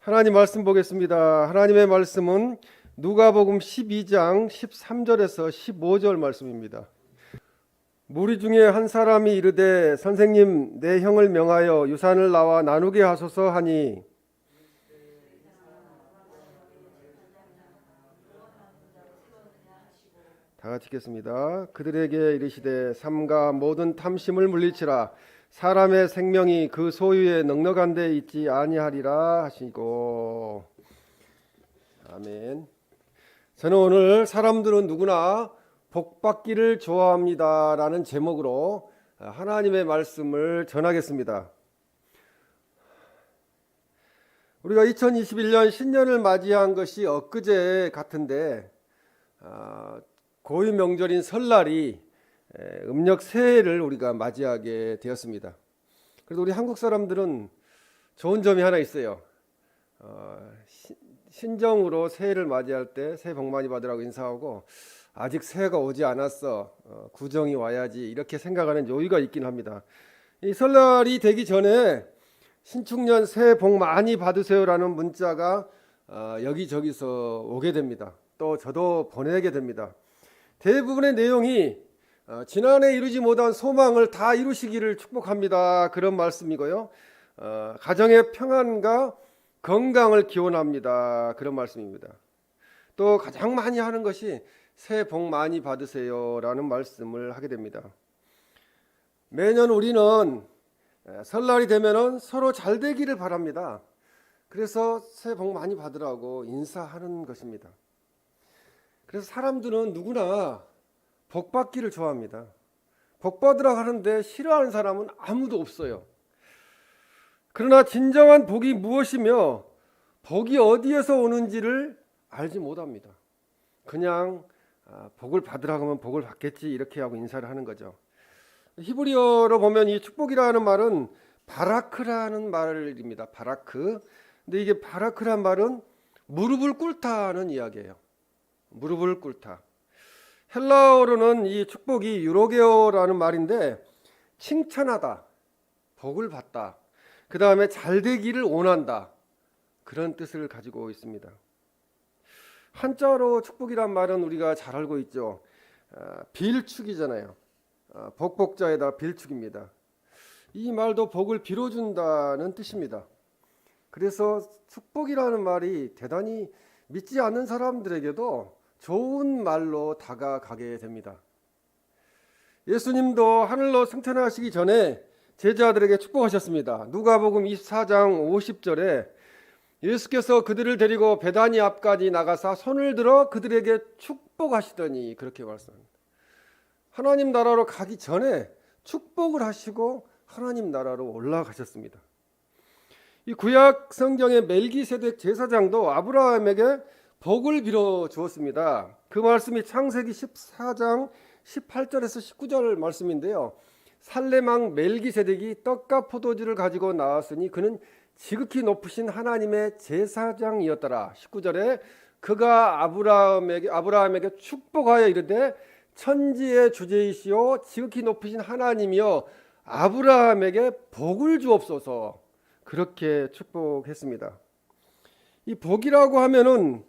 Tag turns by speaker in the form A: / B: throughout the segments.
A: 하나님 말씀 보겠습니다. 하나님의 말씀은 누가복음 12장 13절에서 15절 말씀입니다. 무리 중에 한 사람이 이르되 선생님 내 형을 명하여 유산을 나와 나누게 하소서 하니 다 같이 읽겠습니다. 그들에게 이르시되 삼가 모든 탐심을 물리치라 사람의 생명이 그 소유에 넉넉한 데 있지 아니하리라 하시고 아멘. 저는 오늘 사람들은 누구나 복받기를 좋아합니다 라는 제목으로 하나님의 말씀을 전하겠습니다. 우리가 2021년 신년을 맞이한 것이 엊그제 같은데 고유 명절인 설날이 음력 새해를 우리가 맞이하게 되었습니다. 그래도 우리 한국 사람들은 좋은 점이 하나 있어요. 신정으로 새해를 맞이할 때 새해 복 많이 받으라고 인사하고 아직 새해가 오지 않았어, 구정이 와야지 이렇게 생각하는 여유가 있긴 합니다. 이 설날이 되기 전에 신축년 새해 복 많이 받으세요라는 문자가 여기저기서 오게 됩니다. 또 저도 보내게 됩니다. 대부분의 내용이 지난해 이루지 못한 소망을 다 이루시기를 축복합니다 그런 말씀이고요. 가정의 평안과 건강을 기원합니다 그런 말씀입니다. 또 가장 많이 하는 것이 새해 복 많이 받으세요 라는 말씀을 하게 됩니다. 매년 우리는 설날이 되면 서로 잘 되기를 바랍니다. 그래서 새해 복 많이 받으라고 인사하는 것입니다. 그래서 사람들은 누구나 복 받기를 좋아합니다. 복 받으라 하는데 싫어하는 사람은 아무도 없어요. 그러나 진정한 복이 무엇이며 복이 어디에서 오는지를 알지 못합니다. 그냥 복을 받으라고 하면 복을 받겠지 이렇게 하고 인사를 하는 거죠. 히브리어로 보면 이 축복이라는 말은 바라크라는 말입니다. 바라크. 근데 이게 바라크란 말은 무릎을 꿇다는 이야기예요. 무릎을 꿇다. 헬라어로는 이 축복이 유로게오라는 말인데 칭찬하다, 복을 받다, 그 다음에 잘 되기를 원한다 그런 뜻을 가지고 있습니다. 한자로 축복이란 말은 우리가 잘 알고 있죠. 빌축이잖아요. 복복자에다 빌축입니다. 이 말도 복을 빌어준다는 뜻입니다. 그래서 축복이라는 말이 대단히 믿지 않는 사람들에게도 좋은 말로 다가가게 됩니다. 예수님도 하늘로 승천하시기 전에 제자들에게 축복하셨습니다. 누가복음 24장 50절에 예수께서 그들을 데리고 베다니 앞까지 나가사 손을 들어 그들에게 축복하시더니 그렇게 말씀합니다. 하나님 나라로 가기 전에 축복을 하시고 하나님 나라로 올라가셨습니다. 이 구약 성경의 멜기세덱 제사장도 아브라함에게 복을 빌어 주었습니다. 그 말씀이 창세기 14장 18절에서 19절 말씀인데요. 살레망 멜기세덱이 떡과 포도주를 가지고 나왔으니 그는 지극히 높으신 하나님의 제사장이었더라. 19절에 그가 아브라함에게 축복하여 이르되 천지의 주제이시오 지극히 높으신 하나님이여 아브라함에게 복을 주옵소서 그렇게 축복했습니다. 이 복이라고 하면은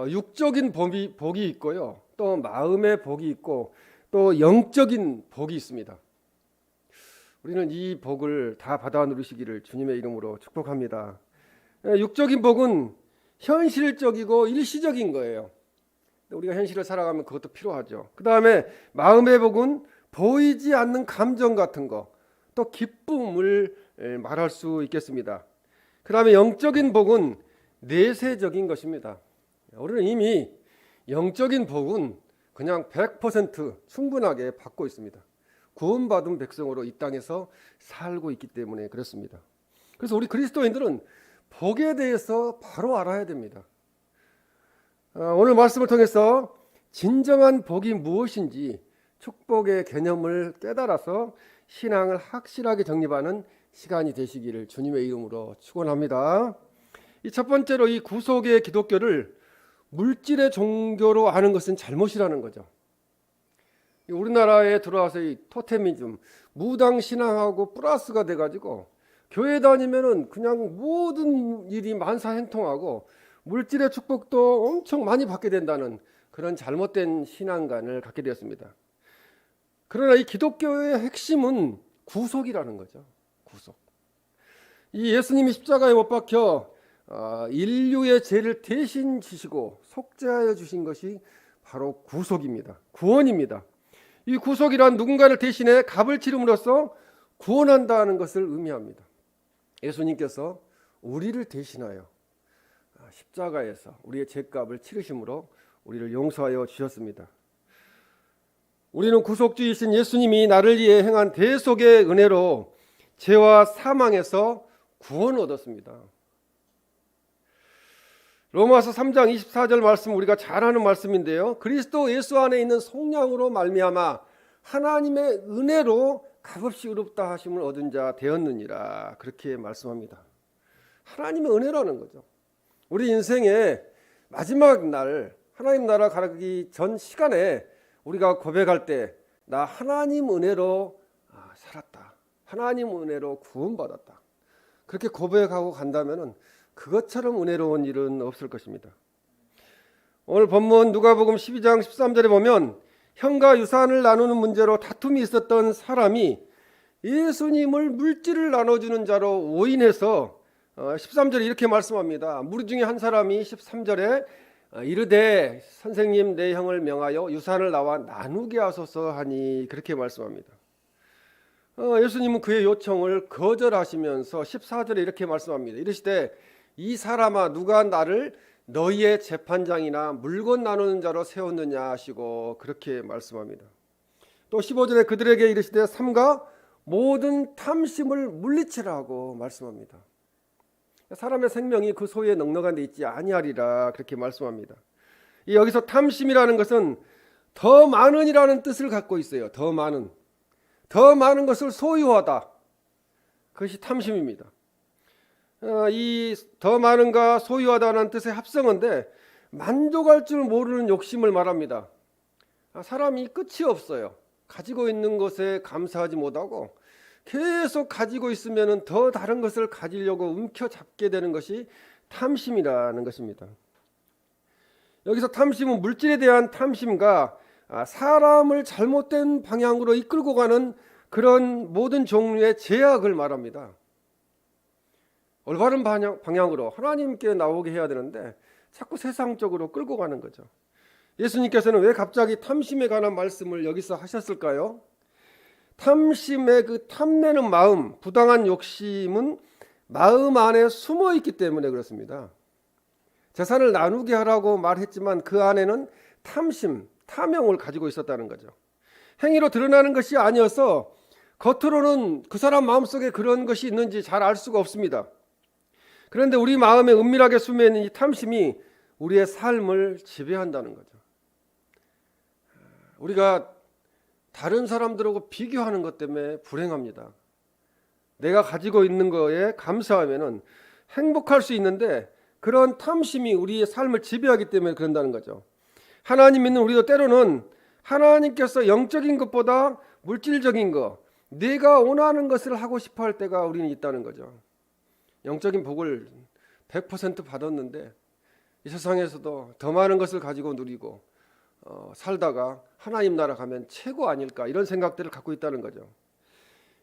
A: 육적인 복이 있고요. 또 마음의 복이 있고 또 영적인 복이 있습니다. 우리는 이 복을 다 받아 누리시기를 주님의 이름으로 축복합니다. 육적인 복은 현실적이고 일시적인 거예요. 우리가 현실을 살아가면 그것도 필요하죠. 그 다음에 마음의 복은 보이지 않는 감정 같은 거, 또 기쁨을 말할 수 있겠습니다. 그 다음에 영적인 복은 내세적인 것입니다. 우리는 이미 영적인 복은 그냥 100% 충분하게 받고 있습니다. 구원받은 백성으로 이 땅에서 살고 있기 때문에 그렇습니다. 그래서 우리 그리스도인들은 복에 대해서 바로 알아야 됩니다. 오늘 말씀을 통해서 진정한 복이 무엇인지 축복의 개념을 깨달아서 신앙을 확실하게 정립하는 시간이 되시기를 주님의 이름으로 축원합니다. 이 첫 번째로 이 구속의 기독교를 물질의 종교로 하는 것은 잘못이라는 거죠. 우리나라에 들어와서 이 토테미즘, 무당 신앙하고 플러스가 돼가지고 교회 다니면은 그냥 모든 일이 만사행통하고 물질의 축복도 엄청 많이 받게 된다는 그런 잘못된 신앙관을 갖게 되었습니다. 그러나 이 기독교의 핵심은 구속이라는 거죠. 구속. 이 예수님이 십자가에 못 박혀 인류의 죄를 대신 지시고 속죄하여 주신 것이 바로 구속입니다. 구원입니다. 이 구속이란 누군가를 대신해 값을 치름으로써 구원한다는 것을 의미합니다. 예수님께서 우리를 대신하여 십자가에서 우리의 죄값을 치르심으로 우리를 용서하여 주셨습니다. 우리는 구속주이신 예수님이 나를 위해 행한 대속의 은혜로 죄와 사망에서 구원을 얻었습니다. 로마서 3장 24절 말씀 우리가 잘 아는 말씀인데요. 그리스도 예수 안에 있는 속량으로 말미암아 하나님의 은혜로 값없이 의롭다 하심을 얻은 자 되었느니라. 그렇게 말씀합니다. 하나님의 은혜라는 거죠. 우리 인생의 마지막 날 하나님 나라 가기 전 시간에 우리가 고백할 때 나 하나님 은혜로 살았다. 하나님 은혜로 구원받았다. 그렇게 고백하고 간다면 그것처럼 은혜로운 일은 없을 것입니다. 오늘 본문 누가복음 12장 13절에 보면 형과 유산을 나누는 문제로 다툼이 있었던 사람이 예수님을 물질을 나눠주는 자로 오인해서 13절에 이렇게 말씀합니다. 무리 중에 한 사람이 13절에 이르되 선생님 내 형을 명하여 유산을 나와 나누게 하소서 하니 그렇게 말씀합니다. 예수님은 그의 요청을 거절하시면서 14절에 이렇게 말씀합니다. 이르시되 이 사람아 누가 나를 너희의 재판장이나 물건 나누는 자로 세웠느냐 하시고 그렇게 말씀합니다. 또 15절에 그들에게 이르시되 삼가 모든 탐심을 물리치라고 말씀합니다. 사람의 생명이 그 소유에 넉넉한 데 있지 아니하리라 그렇게 말씀합니다. 여기서 탐심이라는 것은 더 많은이라는 뜻을 갖고 있어요. 더 많은 것을 소유하다. 그것이 탐심입니다. 이 더 많은가 소유하다는 뜻의 합성어인데 만족할 줄 모르는 욕심을 말합니다. 사람이 끝이 없어요. 가지고 있는 것에 감사하지 못하고 계속 가지고 있으면 더 다른 것을 가지려고 움켜잡게 되는 것이 탐심이라는 것입니다. 여기서 탐심은 물질에 대한 탐심과 사람을 잘못된 방향으로 이끌고 가는 그런 모든 종류의 제약을 말합니다. 올바른 방향으로 하나님께 나오게 해야 되는데 자꾸 세상적으로 끌고 가는 거죠. 예수님께서는 왜 갑자기 탐심에 관한 말씀을 여기서 하셨을까요? 탐심의 그 탐내는 마음, 부당한 욕심은 마음 안에 숨어 있기 때문에 그렇습니다. 재산을 나누게 하라고 말했지만 그 안에는 탐심, 탐욕을 가지고 있었다는 거죠. 행위로 드러나는 것이 아니어서 겉으로는 그 사람 마음속에 그런 것이 있는지 잘 알 수가 없습니다. 그런데 우리 마음에 은밀하게 숨어 있는 이 탐심이 우리의 삶을 지배한다는 거죠. 우리가 다른 사람들하고 비교하는 것 때문에 불행합니다. 내가 가지고 있는 거에 감사하면은 행복할 수 있는데 그런 탐심이 우리의 삶을 지배하기 때문에 그런다는 거죠. 하나님 믿는 우리도 때로는 하나님께서 영적인 것보다 물질적인 것, 내가 원하는 것을 하고 싶어 할 때가 우리는 있다는 거죠. 영적인 복을 100% 받았는데 이 세상에서도 더 많은 것을 가지고 누리고 살다가 하나님 나라 가면 최고 아닐까 이런 생각들을 갖고 있다는 거죠.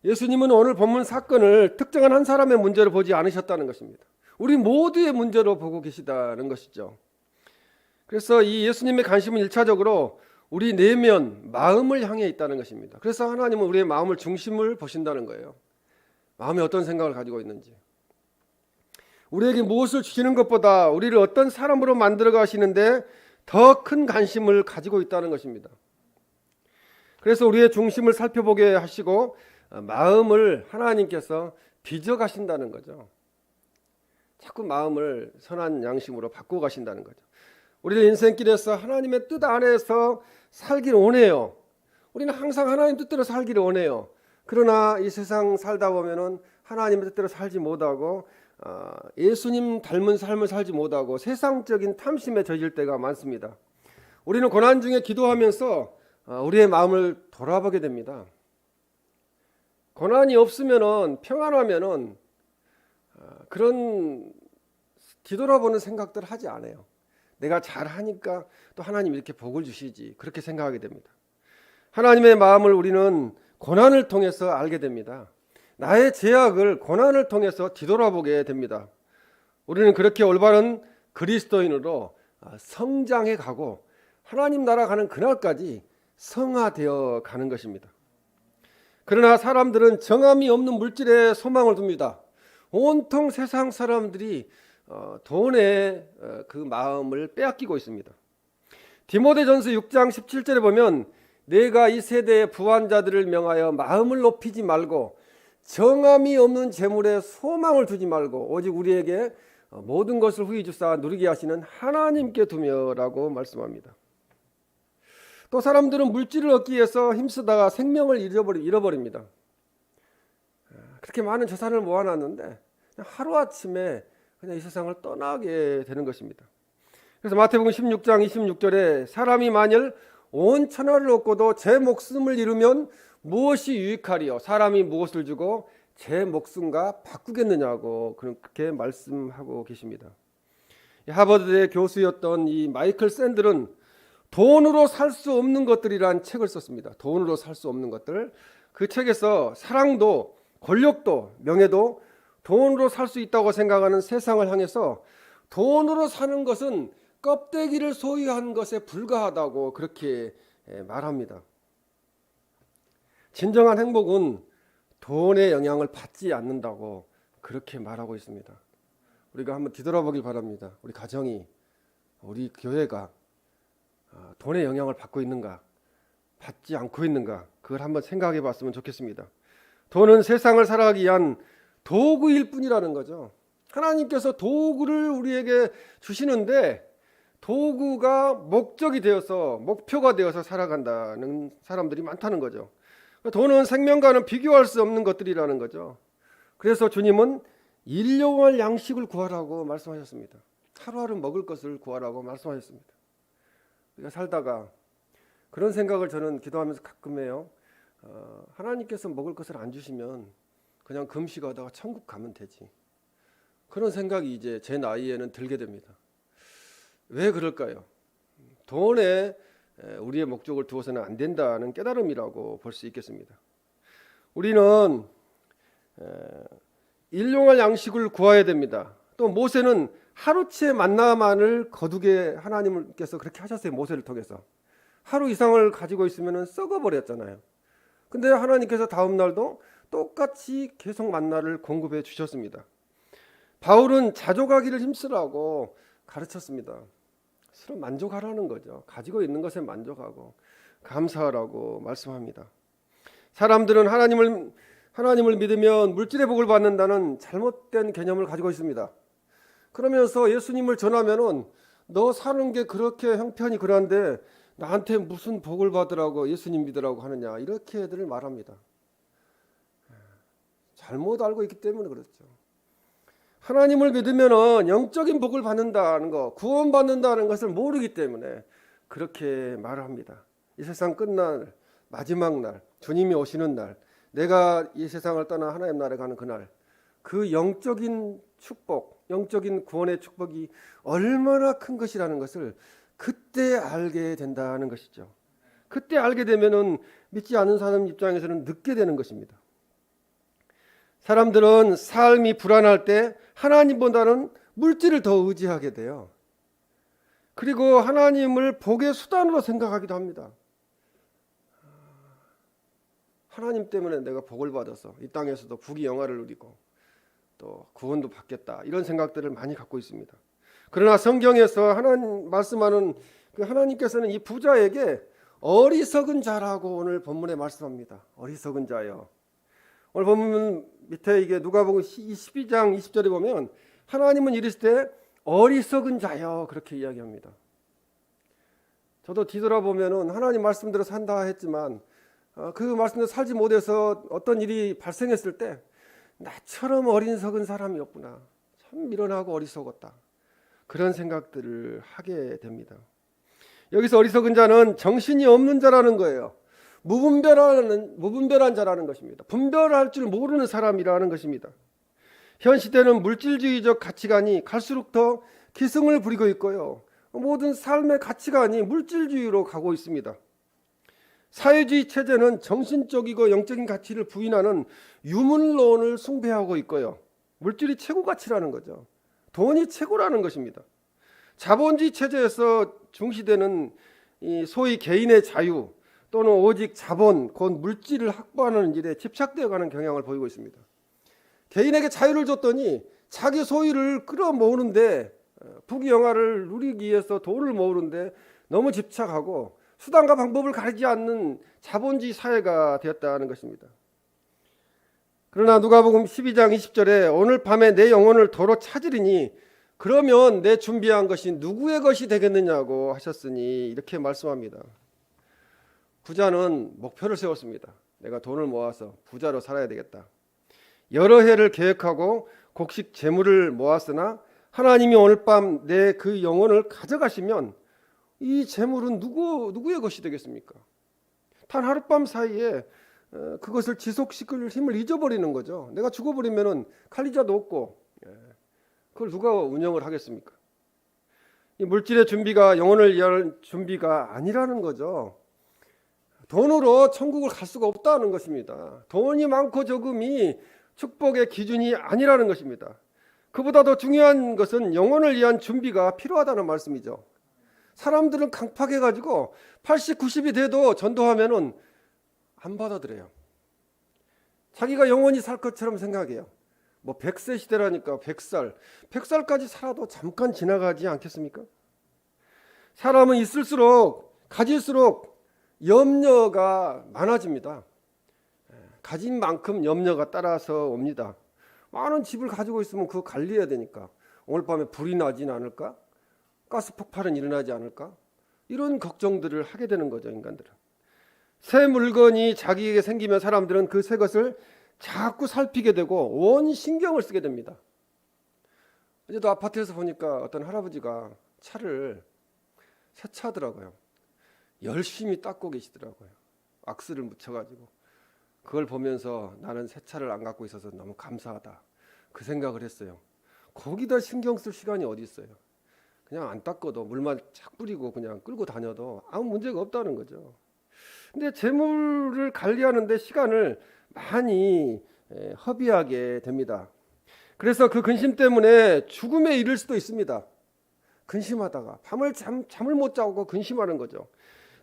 A: 예수님은 오늘 본문 사건을 특정한 한 사람의 문제로 보지 않으셨다는 것입니다. 우리 모두의 문제로 보고 계시다는 것이죠. 그래서 이 예수님의 관심은 1차적으로 우리 내면 마음을 향해 있다는 것입니다. 그래서 하나님은 우리의 마음을 중심을 보신다는 거예요. 마음에 어떤 생각을 가지고 있는지. 우리에게 무엇을 주시는 것보다 우리를 어떤 사람으로 만들어 가시는데 더 큰 관심을 가지고 있다는 것입니다. 그래서 우리의 중심을 살펴보게 하시고 마음을 하나님께서 빚어 가신다는 거죠. 자꾸 마음을 선한 양심으로 바꾸어 가신다는 거죠. 우리는 인생길에서 하나님의 뜻 안에서 살기를 원해요. 우리는 항상 하나님 뜻대로 살기를 원해요. 그러나 이 세상 살다 보면은 하나님의 뜻대로 살지 못하고 예수님 닮은 삶을 살지 못하고 세상적인 탐심에 젖을 때가 많습니다. 우리는 고난 중에 기도하면서 우리의 마음을 돌아보게 됩니다. 고난이 없으면은 평안하면은 그런 뒤돌아보는 생각들을 하지 않아요. 내가 잘하니까 또 하나님 이렇게 복을 주시지, 그렇게 생각하게 됩니다. 하나님의 마음을 우리는 고난을 통해서 알게 됩니다. 나의 죄악을 고난을 통해서 뒤돌아보게 됩니다. 우리는 그렇게 올바른 그리스도인으로 성장해 가고 하나님 나라 가는 그날까지 성화되어 가는 것입니다. 그러나 사람들은 정함이 없는 물질에 소망을 둡니다. 온통 세상 사람들이 돈에 그 마음을 빼앗기고 있습니다. 디모데전서 6장 17절에 보면 내가 이 세대의 부한자들을 명하여 마음을 높이지 말고 정함이 없는 재물에 소망을 두지 말고 오직 우리에게 모든 것을 후히 주사 누리게 하시는 하나님께 두며라고 말씀합니다. 또 사람들은 물질을 얻기 위해서 힘쓰다가 생명을 잃어버립니다. 그렇게 많은 재산을 모아놨는데 하루아침에 그냥 이 세상을 떠나게 되는 것입니다. 그래서 마태복음 16장 26절에 사람이 만일 온 천하를 얻고도 제 목숨을 잃으면 무엇이 유익하리요? 사람이 무엇을 주고 제 목숨과 바꾸겠느냐고 그렇게 말씀하고 계십니다. 하버드대 교수였던 이 마이클 샌들은 돈으로 살 수 없는 것들이란 책을 썼습니다. 돈으로 살 수 없는 것들. 그 책에서 사랑도 권력도 명예도 돈으로 살 수 있다고 생각하는 세상을 향해서 돈으로 사는 것은 껍데기를 소유한 것에 불과하다고 그렇게 말합니다. 진정한 행복은 돈의 영향을 받지 않는다고 그렇게 말하고 있습니다. 우리가 한번 뒤돌아보길 바랍니다. 우리 가정이, 우리 교회가 돈의 영향을 받고 있는가, 받지 않고 있는가, 그걸 한번 생각해 봤으면 좋겠습니다. 돈은 세상을 살아가기 위한 도구일 뿐이라는 거죠. 하나님께서 도구를 우리에게 주시는데 도구가 목적이 되어서, 목표가 되어서 살아간다는 사람들이 많다는 거죠. 돈은 생명과는 비교할 수 없는 것들이라는 거죠. 그래서 주님은 일용할 양식을 구하라고 말씀하셨습니다. 하루하루 먹을 것을 구하라고 말씀하셨습니다. 우리가 살다가 그런 생각을 저는 기도하면서 가끔 해요. 하나님께서 먹을 것을 안 주시면 그냥 금식하다가 천국 가면 되지. 그런 생각이 이제 제 나이에는 들게 됩니다. 왜 그럴까요? 돈에 우리의 목적을 두어서는 안 된다는 깨달음이라고 볼 수 있겠습니다. 우리는 일용할 양식을 구해야 됩니다. 또 모세는 하루치의 만나만을 거두게 하나님께서 그렇게 하셨어요. 모세를 통해서. 하루 이상을 가지고 있으면 썩어버렸잖아요. 근데 하나님께서 다음 날도 똑같이 계속 만나를 공급해 주셨습니다. 바울은 자족하기를 힘쓰라고 가르쳤습니다. 서로 만족하라는 거죠. 가지고 있는 것에 만족하고 감사하라고 말씀합니다. 사람들은 하나님을 믿으면 물질의 복을 받는다는 잘못된 개념을 가지고 있습니다. 그러면서 예수님을 전하면은 너 사는 게 그렇게 형편이 그런데 나한테 무슨 복을 받으라고 예수님 믿으라고 하느냐, 이렇게 애들을 말합니다. 잘못 알고 있기 때문에 그렇죠. 하나님을 믿으면은 영적인 복을 받는다는 거, 구원받는다는 것을 모르기 때문에 그렇게 말을 합니다. 이 세상 끝날 마지막 날, 주님이 오시는 날, 내가 이 세상을 떠나 하나님 나라에 가는 그날, 그 영적인 축복, 영적인 구원의 축복이 얼마나 큰 것이라는 것을 그때 알게 된다는 것이죠. 그때 알게 되면은 믿지 않는 사람 입장에서는 늦게 되는 것입니다. 사람들은 삶이 불안할 때 하나님보다는 물질을 더 의지하게 돼요. 그리고 하나님을 복의 수단으로 생각하기도 합니다. 하나님 때문에 내가 복을 받아서 이 땅에서도 부귀 영화를 누리고 또 구원도 받겠다, 이런 생각들을 많이 갖고 있습니다. 그러나 성경에서 하나님 말씀하는 그 하나님께서는 이 부자에게 어리석은 자라고 오늘 본문에 말씀합니다. 어리석은 자요. 오늘 본문 밑에 이게 누가복음 12장 20절에 보면 하나님은 이르실 때 어리석은 자요, 그렇게 이야기합니다. 저도 뒤돌아보면은 하나님 말씀대로 산다 했지만 그 말씀대로 살지 못해서 어떤 일이 발생했을 때 나처럼 어리석은 사람이 없구나, 참 미련하고 어리석었다, 그런 생각들을 하게 됩니다. 여기서 어리석은 자는 정신이 없는 자라는 거예요. 무분별한 자라는 것입니다. 분별할 줄 모르는 사람이라는 것입니다. 현 시대는 물질주의적 가치관이 갈수록 더 기승을 부리고 있고요. 모든 삶의 가치관이 물질주의로 가고 있습니다. 사회주의 체제는 정신적이고 영적인 가치를 부인하는 유물론을 숭배하고 있고요. 물질이 최고 가치라는 거죠. 돈이 최고라는 것입니다. 자본주의 체제에서 중시되는 이 소위 개인의 자유 또는 오직 자본, 곧 물질을 확보하는 일에 집착되어 가는 경향을 보이고 있습니다. 개인에게 자유를 줬더니 자기 소유를 끌어모으는데, 부귀영화를 누리기 위해서 돈을 모으는데 너무 집착하고 수단과 방법을 가리지 않는 자본주의 사회가 되었다는 것입니다. 그러나 누가복음 12장 20절에 오늘 밤에 내 영혼을 도로 찾으리니 그러면 내 준비한 것이 누구의 것이 되겠느냐고 하셨으니 이렇게 말씀합니다. 부자는 목표를 세웠습니다. 내가 돈을 모아서 부자로 살아야 되겠다. 여러 해를 계획하고 곡식 재물을 모았으나 하나님이 오늘 밤 내 그 영혼을 가져가시면 이 재물은 누구의 것이 되겠습니까? 단 하룻밤 사이에 그것을 지속시킬 힘을 잊어버리는 거죠. 내가 죽어버리면 칼리자도 없고 그걸 누가 운영을 하겠습니까? 이 물질의 준비가 영혼을 위한 준비가 아니라는 거죠. 돈으로 천국을 갈 수가 없다는 것입니다. 돈이 많고 적음이 축복의 기준이 아니라는 것입니다. 그보다 더 중요한 것은 영혼을 위한 준비가 필요하다는 말씀이죠. 사람들은 강팍해가지고 80, 90이 돼도 전도하면은 안 받아들여요. 자기가 영원히 살 것처럼 생각해요. 뭐 100세 시대라니까 100살까지 살아도 잠깐 지나가지 않겠습니까? 사람은 있을수록 가질수록 염려가 많아집니다. 가진 만큼 염려가 따라서 옵니다. 많은 집을 가지고 있으면 그거 관리해야 되니까 오늘 밤에 불이 나진 않을까? 가스 폭발은 일어나지 않을까? 이런 걱정들을 하게 되는 거죠. 인간들은 새 물건이 자기에게 생기면 사람들은 그 새 것을 자꾸 살피게 되고 온 신경을 쓰게 됩니다. 어제도 아파트에서 보니까 어떤 할아버지가 차를 세차하더라고요. 열심히 닦고 계시더라고요. 왁스를 묻혀가지고. 그걸 보면서 나는 새 차를 안 갖고 있어서 너무 감사하다, 그 생각을 했어요. 거기다 신경 쓸 시간이 어디 있어요. 그냥 안 닦아도 물만 착 뿌리고 그냥 끌고 다녀도 아무 문제가 없다는 거죠. 근데 재물을 관리하는데 시간을 많이 허비하게 됩니다. 그래서 그 근심 때문에 죽음에 이를 수도 있습니다. 근심하다가 밤을 잠을 못 자고 근심하는 거죠.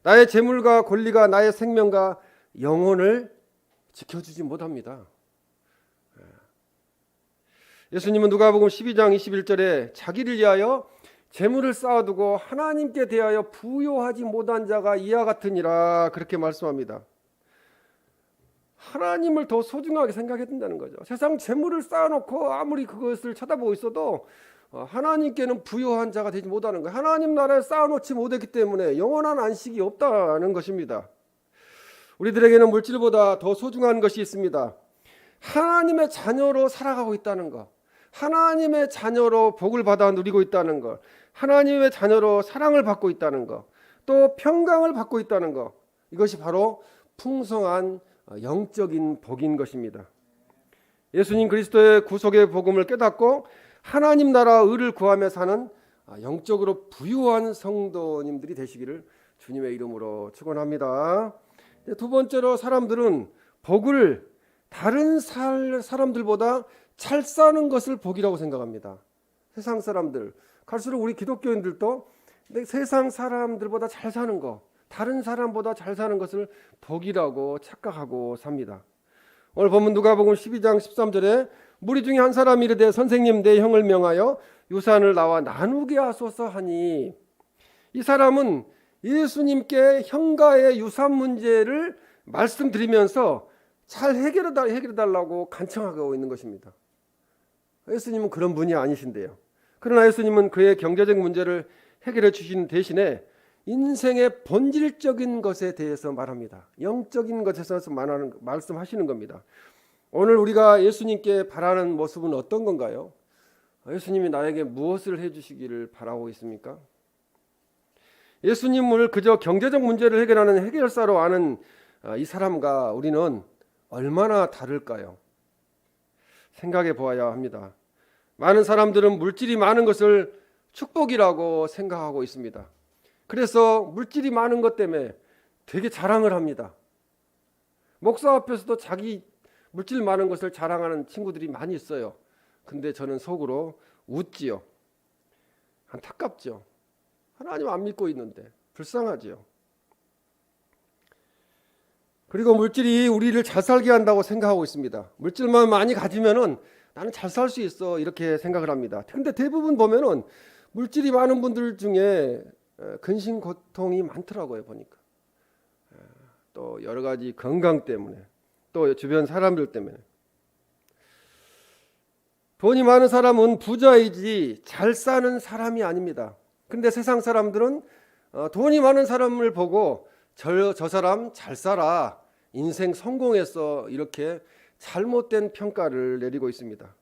A: 나의 재물과 권리가 나의 생명과 영혼을 지켜주지 못합니다. 예수님은 누가복음 12장 21절에 자기를 위하여 재물을 쌓아두고 하나님께 대하여 부요하지 못한 자가 이와 같으니라 그렇게 말씀합니다. 하나님을 더 소중하게 생각해야 된다는 거죠. 세상 재물을 쌓아놓고 아무리 그것을 쳐다보고 있어도 하나님께는 부요한 자가 되지 못하는 거예요. 하나님 나라에 쌓아놓지 못했기 때문에 영원한 안식이 없다는 것입니다. 우리들에게는 물질보다 더 소중한 것이 있습니다. 하나님의 자녀로 살아가고 있다는 것, 하나님의 자녀로 복을 받아 누리고 있다는 것, 하나님의 자녀로 사랑을 받고 있다는 것, 또 평강을 받고 있다는 것, 이것이 바로 풍성한 영적인 복인 것입니다. 예수님 그리스도의 구속의 복음을 깨닫고 하나님 나라 의를 구하며 사는 영적으로 부유한 성도님들이 되시기를 주님의 이름으로 축원합니다. 두 번째로 사람들은 복을 다른 사람들보다 잘 사는 것을 복이라고 생각합니다. 세상 사람들, 갈수록 우리 기독교인들도 세상 사람들보다 잘 사는 것, 다른 사람보다 잘 사는 것을 복이라고 착각하고 삽니다. 오늘 본문 누가복음 12장 13절에 무리 중에 한 사람이 이르되 선생님 내 형을 명하여 유산을 나와 나누게 하소서 하니, 이 사람은 예수님께 형가의 유산 문제를 말씀드리면서 잘 해결해달라고 간청하고 있는 것입니다. 예수님은 그런 분이 아니신데요. 그러나 예수님은 그의 경제적 문제를 해결해 주신 대신에 인생의 본질적인 것에 대해서 말합니다. 영적인 것에서 말씀하시는 겁니다. 오늘 우리가 예수님께 바라는 모습은 어떤 건가요? 예수님이 나에게 무엇을 해주시기를 바라고 있습니까? 예수님을 그저 경제적 문제를 해결하는 해결사로 아는 이 사람과 우리는 얼마나 다를까요? 생각해 보아야 합니다. 많은 사람들은 물질이 많은 것을 축복이라고 생각하고 있습니다. 그래서 물질이 많은 것 때문에 되게 자랑을 합니다. 목사 앞에서도 자기 물질 많은 것을 자랑하는 친구들이 많이 있어요. 근데 저는 속으로 웃지요. 안타깝죠. 하나님 안 믿고 있는데 불쌍하지요. 그리고 물질이 우리를 잘 살게 한다고 생각하고 있습니다. 물질만 많이 가지면은 나는 잘 살 수 있어 이렇게 생각을 합니다. 근데 대부분 보면은 물질이 많은 분들 중에 근심 고통이 많더라고요. 보니까 또 여러 가지 건강 때문에 또 주변 사람들 때문에. 돈이 많은 사람은 부자이지 잘 사는 사람이 아닙니다. 근데 세상 사람들은 돈이 많은 사람을 보고 저 사람 잘 살아, 인생 성공했어, 이렇게 잘못된 평가를 내리고 있습니다.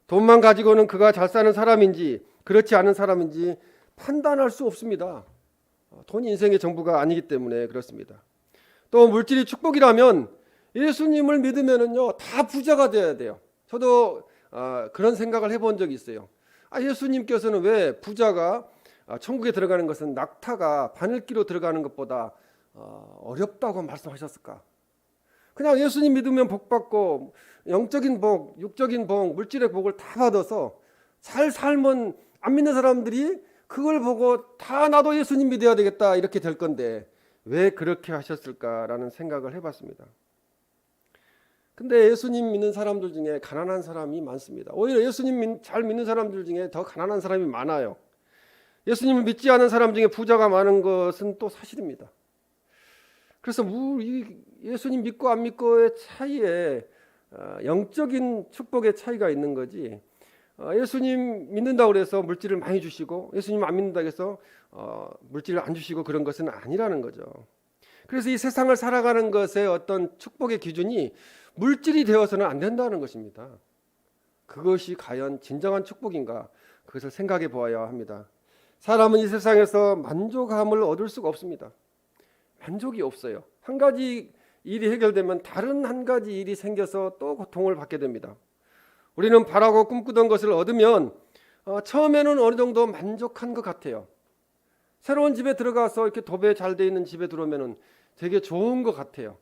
A: 돈만 가지고는 그가 잘 사는 사람인지 그렇지 않은 사람인지 판단할 수 없습니다. 돈이 인생의 전부가 아니기 때문에 그렇습니다. 또 물질이 축복이라면 예수님을 믿으면은요 다 부자가 돼야 돼요. 저도 그런 생각을 해본 적이 있어요. 예수님께서는 왜 부자가 천국에 들어가는 것은 낙타가 바늘기로 들어가는 것보다 어렵다고 말씀하셨을까? 그냥 예수님 믿으면 복 받고 영적인 복, 육적인 복, 물질의 복을 다 받아서 잘 살면 안 믿는 사람들이 그걸 보고 다 나도 예수님 믿어야 되겠다 이렇게 될 건데 왜 그렇게 하셨을까라는 생각을 해봤습니다. 근데 예수님 믿는 사람들 중에 가난한 사람이 많습니다. 오히려 예수님 잘 믿는 사람들 중에 더 가난한 사람이 많아요. 예수님을 믿지 않은 사람 중에 부자가 많은 것은 또 사실입니다. 그래서 예수님 믿고 안 믿고의 차이에 영적인 축복의 차이가 있는 거지. 예수님 믿는다고 해서 물질을 많이 주시고 예수님 안 믿는다고 해서 물질을 안 주시고 그런 것은 아니라는 거죠. 그래서 이 세상을 살아가는 것의 어떤 축복의 기준이 물질이 되어서는 안 된다는 것입니다. 그것이 과연 진정한 축복인가? 그것을 생각해 보아야 합니다. 사람은 이 세상에서 만족함을 얻을 수가 없습니다. 만족이 없어요. 한 가지 일이 해결되면 다른 한 가지 일이 생겨서 또 고통을 받게 됩니다. 우리는 바라고 꿈꾸던 것을 얻으면 처음에는 어느 정도 만족한 것 같아요. 새로운 집에 들어가서 이렇게 도배 잘 돼 있는 집에 들어오면 되게 좋은 것 같아요.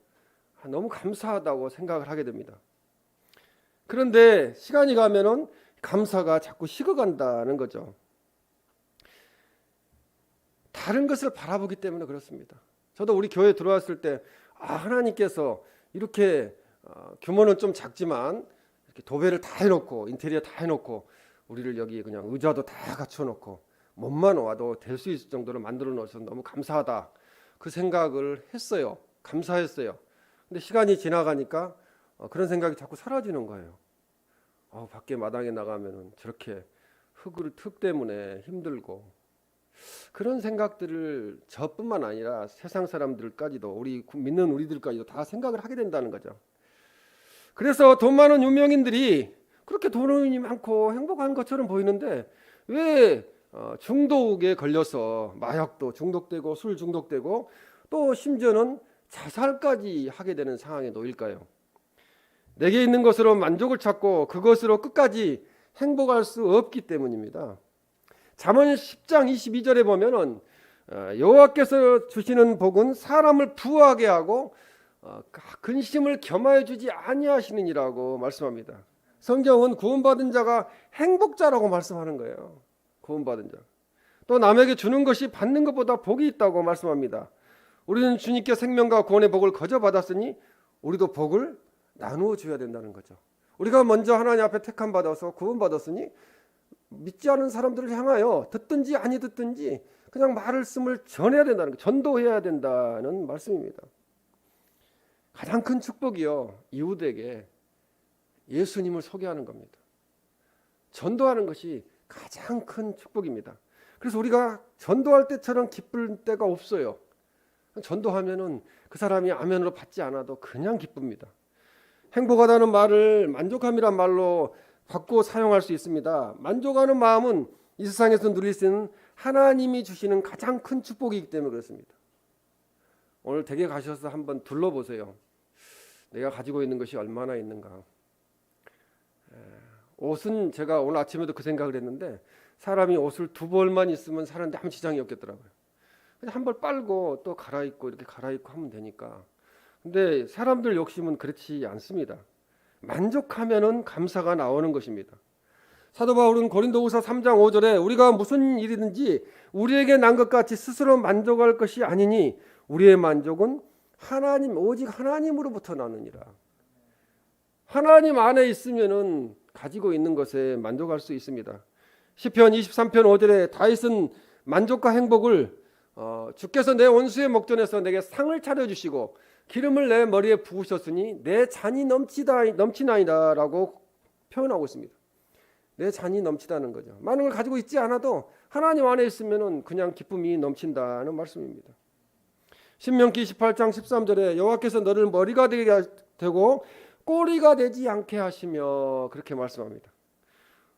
A: 너무 감사하다고 생각을 하게 됩니다. 그런데 시간이 가면은 감사가 자꾸 식어간다는 거죠. 다른 것을 바라보기 때문에 그렇습니다. 저도 우리 교회에 들어왔을 때 하나님께서 이렇게 규모는 좀 작지만 이렇게 도배를 다 해놓고 인테리어 다 해놓고 우리를 여기 그냥 의자도 다 갖춰놓고 몸만 와도 될 수 있을 정도로 만들어 놓으셔서 너무 감사하다 그 생각을 했어요. 감사했어요. 근데 시간이 지나가니까 그런 생각이 자꾸 사라지는 거예요. 밖에 마당에 나가면은 저렇게 흙 때문에 힘들고 그런 생각들을 저뿐만 아니라 세상 사람들까지도 우리 믿는 우리들까지도 다 생각을 하게 된다는 거죠. 그래서 돈 많은 유명인들이 그렇게 돈이 많고 행복한 것처럼 보이는데 왜 중독에 걸려서 마약도 중독되고 술 중독되고 또 심지어는 자살까지 하게 되는 상황에 놓일까요? 내게 있는 것으로 만족을 찾고 그것으로 끝까지 행복할 수 없기 때문입니다. 잠언 10장 22절에 보면은 여호와께서 주시는 복은 사람을 부하게 하고 근심을 겸하여 주지 아니하시느니라고 말씀합니다. 성경은 구원받은 자가 행복자라고 말씀하는 거예요. 구원받은 자. 또 남에게 주는 것이 받는 것보다 복이 있다고 말씀합니다. 우리는 주님께 생명과 구원의 복을 거저 받았으니 우리도 복을 나누어 줘야 된다는 거죠. 우리가 먼저 하나님 앞에 택함 받아서 구원 받았으니 믿지 않은 사람들을 향하여 듣든지 아니 듣든지 그냥 말씀을 전해야 된다는 거, 전도해야 된다는 말씀입니다. 가장 큰 축복이요, 이웃에게 예수님을 소개하는 겁니다. 전도하는 것이 가장 큰 축복입니다. 그래서 우리가 전도할 때처럼 기쁠 때가 없어요. 전도하면은 그 사람이 아멘으로 받지 않아도 그냥 기쁩니다. 행복하다는 말을 만족함이란 말로 바꾸어 사용할 수 있습니다. 만족하는 마음은 이 세상에서 누릴 수 있는 하나님이 주시는 가장 큰 축복이기 때문에 그렇습니다. 오늘 댁에 가셔서 한번 둘러보세요. 내가 가지고 있는 것이 얼마나 있는가. 옷은 제가 오늘 아침에도 그 생각을 했는데 사람이 옷을 두 벌만 있으면 사는데 아무 지장이 없겠더라고요. 그냥 한 벌 빨고 또 갈아입고 이렇게 갈아입고 하면 되니까. 근데 사람들 욕심은 그렇지 않습니다. 만족하면은 감사가 나오는 것입니다. 사도 바울은 고린도후서 3장 5절에 우리가 무슨 일이든지 우리에게 난 것 같이 스스로 만족할 것이 아니니 우리의 만족은 하나님 오직 하나님으로부터 나느니라. 하나님 안에 있으면은 가지고 있는 것에 만족할 수 있습니다. 시편 23편 5절에 다윗은 만족과 행복을 주께서 내 원수의 목전에서 내게 상을 차려주시고 기름을 내 머리에 부으셨으니 내 잔이 넘치나이다라고 표현하고 있습니다. 내 잔이 넘치다는 거죠. 많은 걸 가지고 있지 않아도 하나님 안에 있으면은 그냥 기쁨이 넘친다는 말씀입니다. 신명기 18장 13절에 여호와께서 너를 머리가 되게 되고 꼬리가 되지 않게 하시며 그렇게 말씀합니다.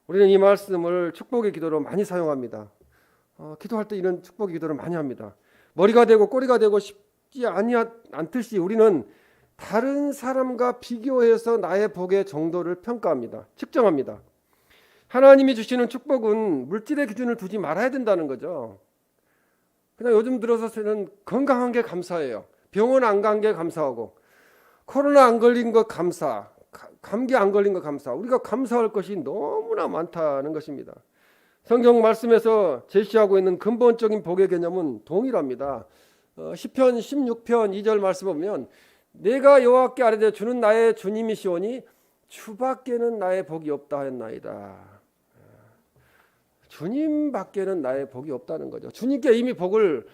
A: 우리는 이 말씀을 축복의 기도로 많이 사용합니다. 기도할 때 이런 축복의 기도를 많이 합니다. 머리가 되고 꼬리가 되고 싶지 않듯이 우리는 다른 사람과 비교해서 나의 복의 정도를 평가합니다. 측정합니다. 하나님이 주시는 축복은 물질의 기준을 두지 말아야 된다는 거죠. 그냥 요즘 들어서는 건강한 게 감사해요. 병원 안 간 게 감사하고 코로나 안 걸린 거 감사, 감기 안 걸린 거 감사. 우리가 감사할 것이 너무나 많다는 것입니다. 성경 말씀에서 제시하고 있는 근본적인 복의 개념은 동일합니다. 시편 16편 2절 말씀 보면 내가 여호와께 아뢰되 주는 나의 주님이시오니 주밖에는 나의 복이 없다 하였나이다. 주님밖에는 나의 복이 없다는 거죠. 주님께 이미 복을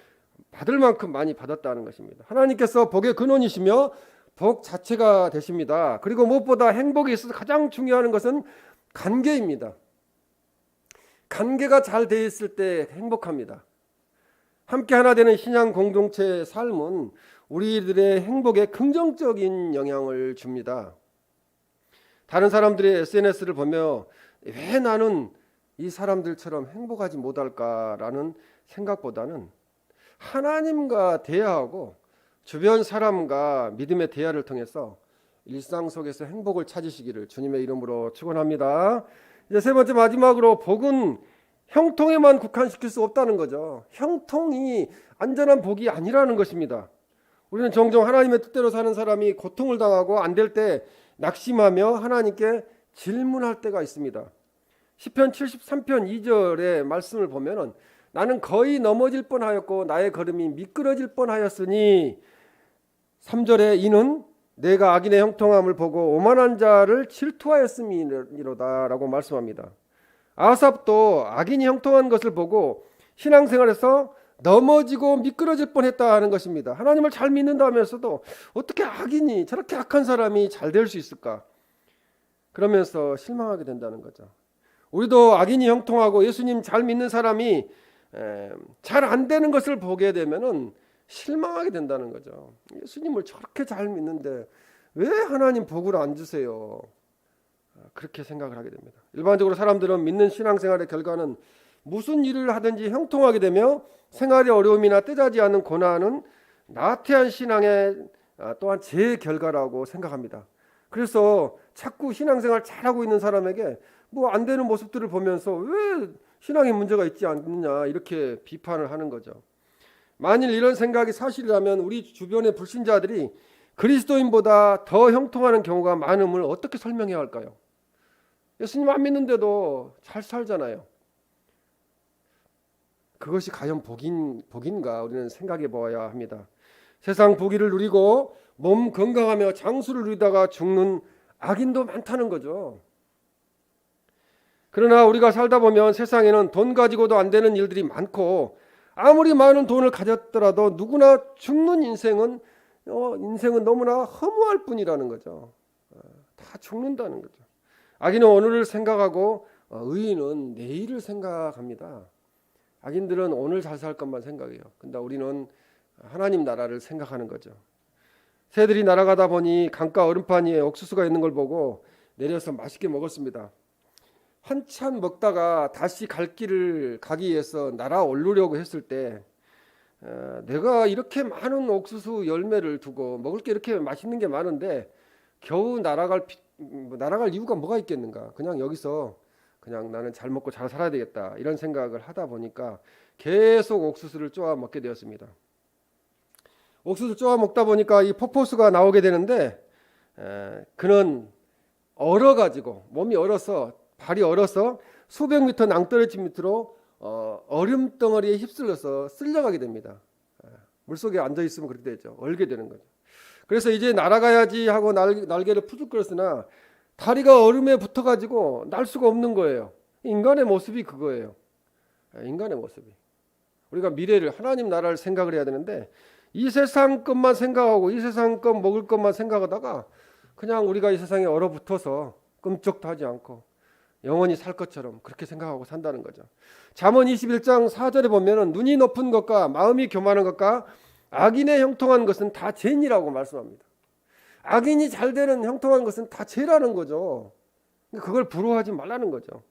A: 받을 만큼 많이 받았다는 것입니다. 하나님께서 복의 근원이시며 복 자체가 되십니다. 그리고 무엇보다 행복에 있어서 가장 중요한 것은 관계입니다. 관계가 잘 돼 있을 때 행복합니다. 함께 하나 되는 신앙 공동체의 삶은 우리들의 행복에 긍정적인 영향을 줍니다. 다른 사람들의 SNS를 보며 왜 나는 이 사람들처럼 행복하지 못할까라는 생각보다는 하나님과 대화하고 주변 사람과 믿음의 대화를 통해서 일상 속에서 행복을 찾으시기를 주님의 이름으로 축원합니다. 이제 세 번째 마지막으로 복은 형통에만 국한시킬 수 없다는 거죠. 형통이 안전한 복이 아니라는 것입니다. 우리는 종종 하나님의 뜻대로 사는 사람이 고통을 당하고 안 될 때 낙심하며 하나님께 질문할 때가 있습니다. 시편 73편 2절의 말씀을 보면은 나는 거의 넘어질 뻔하였고 나의 걸음이 미끄러질 뻔하였으니 3절에 이는 내가 악인의 형통함을 보고 오만한 자를 질투하였음이로다라고 말씀합니다. 아삽도 악인이 형통한 것을 보고 신앙생활에서 넘어지고 미끄러질 뻔했다 하는 것입니다. 하나님을 잘 믿는다면서도 어떻게 악인이 저렇게 악한 사람이 잘 될 수 있을까? 그러면서 실망하게 된다는 거죠. 우리도 악인이 형통하고 예수님 잘 믿는 사람이 잘 안 되는 것을 보게 되면은 실망하게 된다는 거죠. 예수님을 저렇게 잘 믿는데 왜 하나님 복을 안 주세요? 그렇게 생각을 하게 됩니다. 일반적으로 사람들은 믿는 신앙생활의 결과는 무슨 일을 하든지 형통하게 되며 생활의 어려움이나 뜨자지 않는 고난은 나태한 신앙의 또한 제 결과라고 생각합니다. 그래서 자꾸 신앙생활 잘하고 있는 사람에게 뭐 안 되는 모습들을 보면서 왜 신앙에 문제가 있지 않느냐 이렇게 비판을 하는 거죠. 만일 이런 생각이 사실이라면 우리 주변의 불신자들이 그리스도인보다 더 형통하는 경우가 많음을 어떻게 설명해야 할까요? 예수님 안 믿는데도 잘 살잖아요. 그것이 과연 복인가 우리는 생각해 보아야 합니다. 세상 부귀를 누리고 몸 건강하며 장수를 누리다가 죽는 악인도 많다는 거죠. 그러나 우리가 살다 보면 세상에는 돈 가지고도 안 되는 일들이 많고 아무리 많은 돈을 가졌더라도 누구나 죽는 인생은 너무나 허무할 뿐이라는 거죠. 다 죽는다는 거죠. 악인은 오늘을 생각하고 의인은 내일을 생각합니다. 악인들은 오늘 잘 살 것만 생각해요. 근데 우리는 하나님 나라를 생각하는 거죠. 새들이 날아가다 보니 강가 얼음판 위에 옥수수가 있는 걸 보고 내려서 맛있게 먹었습니다. 한참 먹다가 다시 갈 길을 가기 위해서 날아오르려고 했을 때 내가 이렇게 많은 옥수수 열매를 두고 먹을 게 이렇게 맛있는 게 많은데 겨우 날아갈 날아갈 이유가 뭐가 있겠는가? 그냥 여기서 그냥 나는 잘 먹고 잘 살아야 되겠다 이런 생각을 하다 보니까 계속 옥수수를 쪼아 먹게 되었습니다. 옥수수 쪼아 먹다 보니까 이 포포수가 나오게 되는데 그는 얼어가지고 몸이 얼어서 발이 얼어서 수백 미터 낭떠러지 밑으로 얼음 덩어리에 휩쓸려서 쓸려가게 됩니다. 물속에 앉아 있으면 그렇게 되죠. 얼게 되는 거죠. 그래서 이제 날아가야지 하고 날개를 푸죽거렸으나 다리가 얼음에 붙어가지고 날 수가 없는 거예요. 인간의 모습이 그거예요. 인간의 모습이. 우리가 미래를 하나님 나라를 생각을 해야 되는데 이 세상 것만 생각하고 이 세상 것 먹을 것만 생각하다가 그냥 우리가 이 세상에 얼어붙어서 끔찍도 하지 않고 영원히 살 것처럼 그렇게 생각하고 산다는 거죠. 잠언 21장 4절에 보면은 눈이 높은 것과 마음이 교만한 것과 악인의 형통한 것은 다 죄니라고 말씀합니다. 악인이 잘 되는 형통한 것은 다 죄라는 거죠. 그걸 부러워하지 말라는 거죠.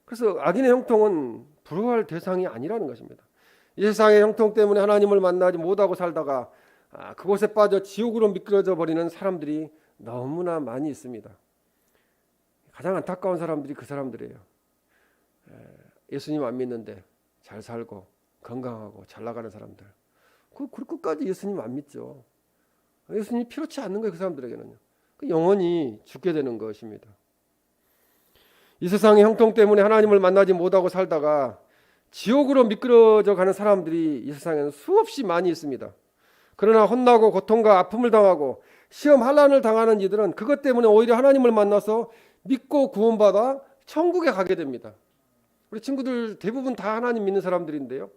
A: 그래서 악인의 형통은 부러워할 대상이 아니라는 것입니다. 이 세상의 형통 때문에 하나님을 만나지 못하고 살다가 그곳에 빠져 지옥으로 미끄러져 버리는 사람들이 너무나 많이 있습니다. 가장 안타까운 사람들이 그 사람들이에요. 예수님 안 믿는데 잘 살고 건강하고 잘 나가는 사람들. 그 끝까지 예수님 안 믿죠. 예수님이 필요치 않는 거예요. 그 사람들에게는요. 영원히 죽게 되는 것입니다. 이 세상의 형통 때문에 하나님을 만나지 못하고 살다가 지옥으로 미끄러져 가는 사람들이 이 세상에는 수없이 많이 있습니다. 그러나 혼나고 고통과 아픔을 당하고 시험 환난을 당하는 이들은 그것 때문에 오히려 하나님을 만나서 믿고 구원받아 천국에 가게 됩니다. 우리 친구들 대부분 다 하나님 믿는 사람들인데요.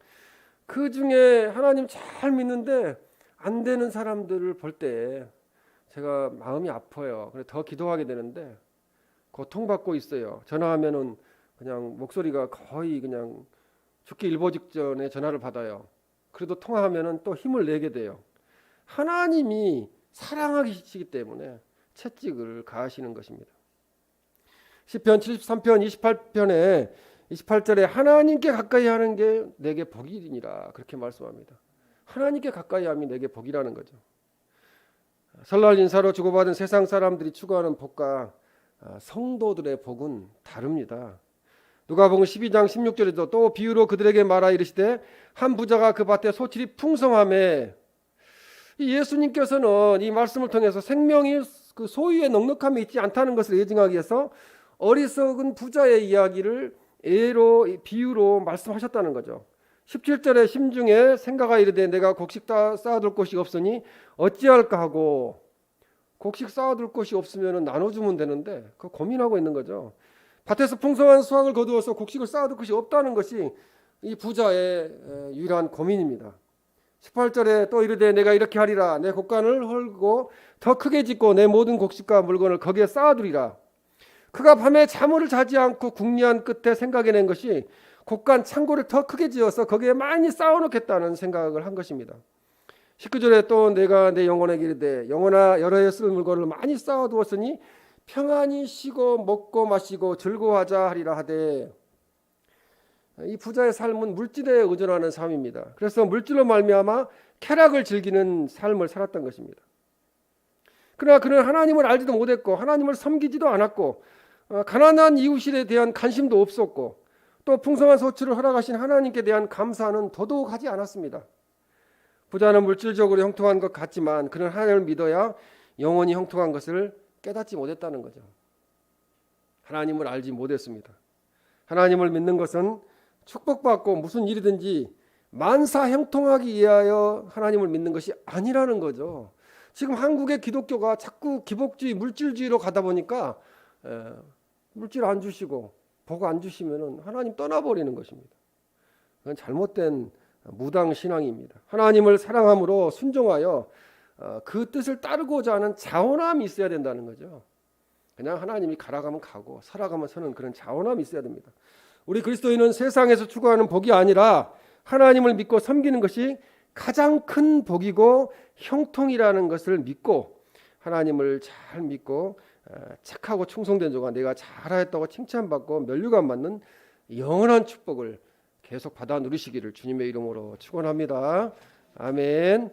A: 그 중에 하나님 잘 믿는데 안 되는 사람들을 볼 때 제가 마음이 아파요. 그래서 더 기도하게 되는데 고통받고 있어요. 전화하면은 그냥 목소리가 거의 그냥 죽기 일보 직전에 전화를 받아요. 그래도 통화하면은 또 힘을 내게 돼요. 하나님이 사랑하시기 때문에 채찍을 가하시는 것입니다. 시편 73편 28편에 28절에 하나님께 가까이 하는 게 내게 복이니라 그렇게 말씀합니다. 하나님께 가까이 함이 내게 복이라는 거죠. 설날 인사로 주고받은 세상 사람들이 추구하는 복과 성도들의 복은 다릅니다. 누가복음 12장 16절에도 또 비유로 그들에게 말하 이르시되 한 부자가 그 밭에 소출이 풍성함에 예수님께서는 이 말씀을 통해서 생명이 그 소유의 넉넉함에 있지 않다는 것을 예증하기 위해서 어리석은 부자의 이야기를 예로 비유로 말씀하셨다는 거죠. 17절에 심중에 생각하 이르되 내가 곡식 쌓아둘 곳이 없으니 어찌할까 하고 곡식 쌓아둘 곳이 없으면 나눠주면 되는데 그 고민하고 있는 거죠. 밭에서 풍성한 수확을 거두어서 곡식을 쌓아둘 곳이 없다는 것이 이 부자의 유일한 고민입니다. 18절에 또 이르되 내가 이렇게 하리라 내 곡간을 헐고 더 크게 짓고 내 모든 곡식과 물건을 거기에 쌓아두리라. 그가 밤에 잠을 자지 않고 궁리한 끝에 생각해낸 것이 곡간 창고를 더 크게 지어서 거기에 많이 쌓아놓겠다는 생각을 한 것입니다. 19절에 또 내가 내 영혼에게 이르되 영혼아 여러 해 쓸 물건을 많이 쌓아두었으니 평안히 쉬고 먹고 마시고 즐거워하자 하리라 하되 이 부자의 삶은 물질에 의존하는 삶입니다. 그래서 물질로 말미암아 쾌락을 즐기는 삶을 살았던 것입니다. 그러나 그는 하나님을 알지도 못했고 하나님을 섬기지도 않았고 가난한 이웃에 대한 관심도 없었고 또 풍성한 소출을 허락하신 하나님께 대한 감사는 더더욱 하지 않았습니다. 부자는 물질적으로 형통한 것 같지만 그는 하나님을 믿어야 영원히 형통한 것을 깨닫지 못했다는 거죠. 하나님을 알지 못했습니다. 하나님을 믿는 것은 축복받고 무슨 일이든지 만사 형통하기 위하여 하나님을 믿는 것이 아니라는 거죠. 지금 한국의 기독교가 자꾸 기복주의, 물질주의로 가다 보니까 물질 안 주시고 복 안 주시면 하나님 떠나버리는 것입니다. 그건 잘못된 무당 신앙입니다. 하나님을 사랑함으로 순종하여 그 뜻을 따르고자 하는 자원함이 있어야 된다는 거죠. 그냥 하나님이 가라가면 가고 살아가면 서는 그런 자원함이 있어야 됩니다. 우리 그리스도인은 세상에서 추구하는 복이 아니라 하나님을 믿고 섬기는 것이 가장 큰 복이고 형통이라는 것을 믿고 하나님을 잘 믿고 착하고 충성된 자가 내가 잘하였다고 칭찬받고 면류관 받는 영원한 축복을 계속 받아 누리시기를 주님의 이름으로 축원합니다. 아멘.